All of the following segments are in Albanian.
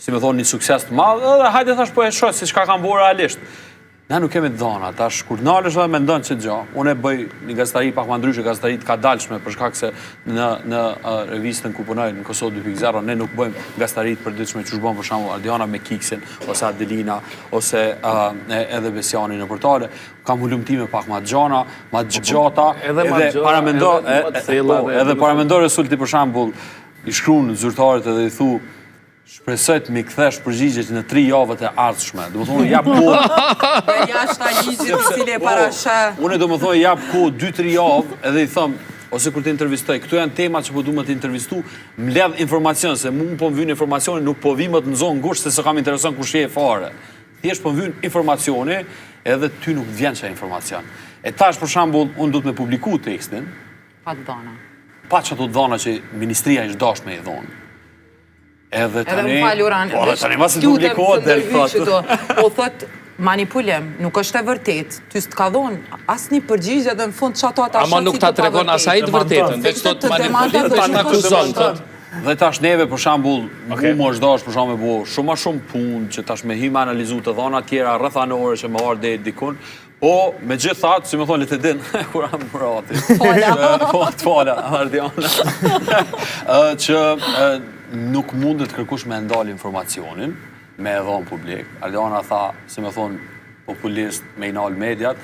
si me thonë, një sukses të madhë, edhe hajde thash po e shoh se çka kanë bërë realisht. Ne nuk kemi dhona, tash kur nalesh edhe mendon se gjë. Unë e bëj një gazetari pak më ndryshe, gazetari të kadalshme për shkak se në revistën ku punoj në Kosovë 2.0 ne nuk bëjmë gazetari të përditshme që bën për shembull Ardiana me Kiksin ose Adelina ose edhe Besiani në portale. Kam hulumtime pak më gjana, më gjata, edhe paramendor Resulti për shembull i shkruan zyrtarët edhe i thu shpresoj të mi kthesh përgjigjet në 3 javët e ardhshme. Do të thonë jap kohë. Për jashtë ligjit i cili e parashë. Unë do të thonë jap kohë 2-3 javë edhe i them ose kur të intervistoj, këto janë temat që po duam të intervistu, mbledh informacion se mua po më vjen informacioni, nuk po vi më të nxon ngushtë se s'kam intereson kush je fare. Thjesht po më vjen informacioni edhe ty nuk vjen çaj informacion. E tash për shembull, unë do të më publikoj tekstin Pa të dhona. Pa çato dhona që ministria është dashur me i dhonë. Edhe më falë Uran. Po, tani mos e publikohet del thotë. Po thot manipulim, nuk është e vërtet. Ty s'të ka dhonë asnjë përgjigje dhe në fund çato ata Ama nuk ta tregon asaj të vërtetën, veç thot manipulim ta akuzon thot. Dhe tash neve për shembull, mu është dash për shembull bëu shumë punë që tash me him analizu të dhona tjera rrethanore që më ardhe dikun. Po, me gjithë thatë, si me thonë, le të din, kur am murati. Fola, Ardiana. Që nuk mundet kërkush me ndalë informacionin, me edhon publik. Ardiana tha, si me thonë, populist me i nalë mediat,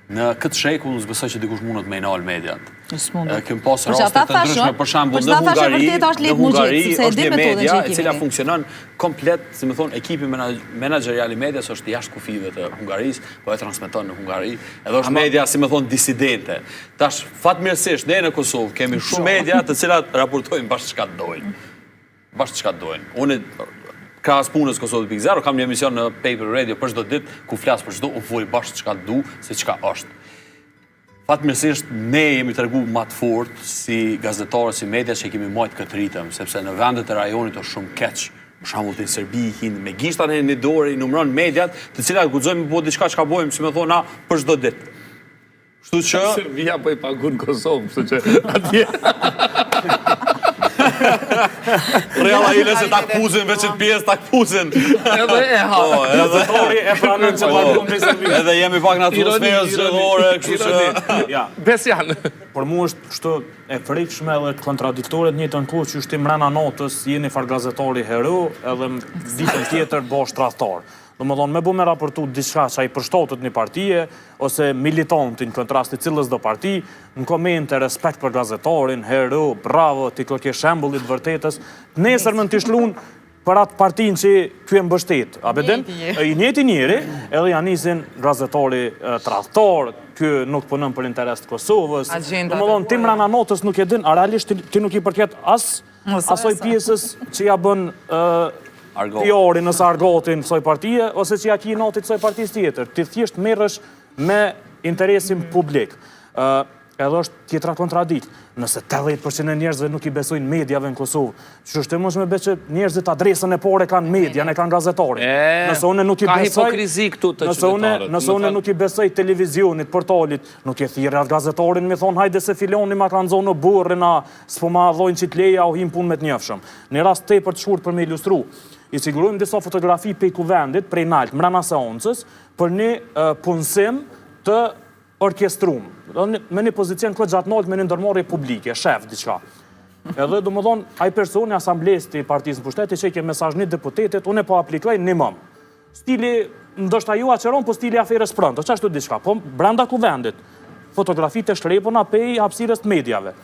në këtë shekull në zbesoj që dikush mundet me i nalë mediat. Këm pas rastet të ndryshme, për shembull, në Hungari është një media e cila funksionon komplet, si me thonë, ekipi menaxherial i medias është jashtë kufive të Hungarisë, po e transmeton në Hungari, edhe është media, si me thonë, disidente. Tash, fatmirësisht, ne në Kosovë kemi shumë media të cilat raportojnë bashkë çka dojnë. Bashkë çka dojnë. Unë krahas punës Kosovë 2.0 kam një emision në Paper Radio për çdo ditë ku flas për çdo ufoj bashkë çka du se çka është. Fatmirësisht, ne jemi tregu më të fortë si gazetarë, si media që kemi majtë këtë ritëm, sepse në vendet e rajonit është shumë keq. Për shembull të Serbi i hinë me gishtat e një dorë i numëron mediat, të cilat guxojmë po diçka çka bëjmë, si me thonë na për çdo ditë. Kështu që Serbia po i pagun Kosovë, kështu që atje Reala ile se ta këpuzin, veç të pjesë ta këpuzin. edhe e ha. E pranën që pagun me Serbi. Edhe jemi pak në atmosferës zgjedhore, kështu që Besian. Por mu është kështu e frikshme edhe kontradiktore të njëjtën kohë që ti mbrana notës jeni far gazetari hero edhe ditën tjetër bosh tradhtar. Domethënë me bu me raportu diçka që ai përshtatet një partie ose militantin kontrast të cilës do parti, në komente respekt për gazetarin, hero, bravo, ti ke shembullit vërtetës, nesër më të shlun për atë partinë që ky e mbështet. A beden? I njëjti njeri, edhe ja nisin gazetari tradhtar, ky nuk punon për interes të Kosovës. Domethënë ti mbrana notës nuk e din, a realisht ti nuk i përket as asoj pjesës që ja bën pjorin nësë argotin kësoj partije, ose që ja ki notit kësoj partijës tjetër. Ti thjesht merresh me interesin publik. Edhe është tjetra kontradikt. Nëse 80% e njerëzve nuk i besojnë mediave në Kosovë, që është e mos me be që njerëzit adresën e pore kanë media, ne kanë gazetarin. Nëse une nuk i besoj televizionit, portalit, nuk e thirë atë gazetarin me thonë hajde se filoni ma kanë zonë burrin, s'po ma dhojnë që t'leja o him pun me t'njëfshëm. Në rast te për të shkurt për me ilustru, i sigurojmë disa fotografi pe i kuvendit prej nalt, mrena seancës, për një punësim të orkestrum. Me një pozicion këtë gjatë nalt me një ndërmarrje publike, shef, diqka. Edhe du më thonë, aj personi asambles të partisë në pushteti që i ke mesazhnit deputetit, unë e po aplikoj një mëm. Stili, ndoshta ju aqeron, po stili aferës prëndë, që ashtu diqka, po brenda kuvendit, fotografit e shtrepona pe i hapësirës të medjave.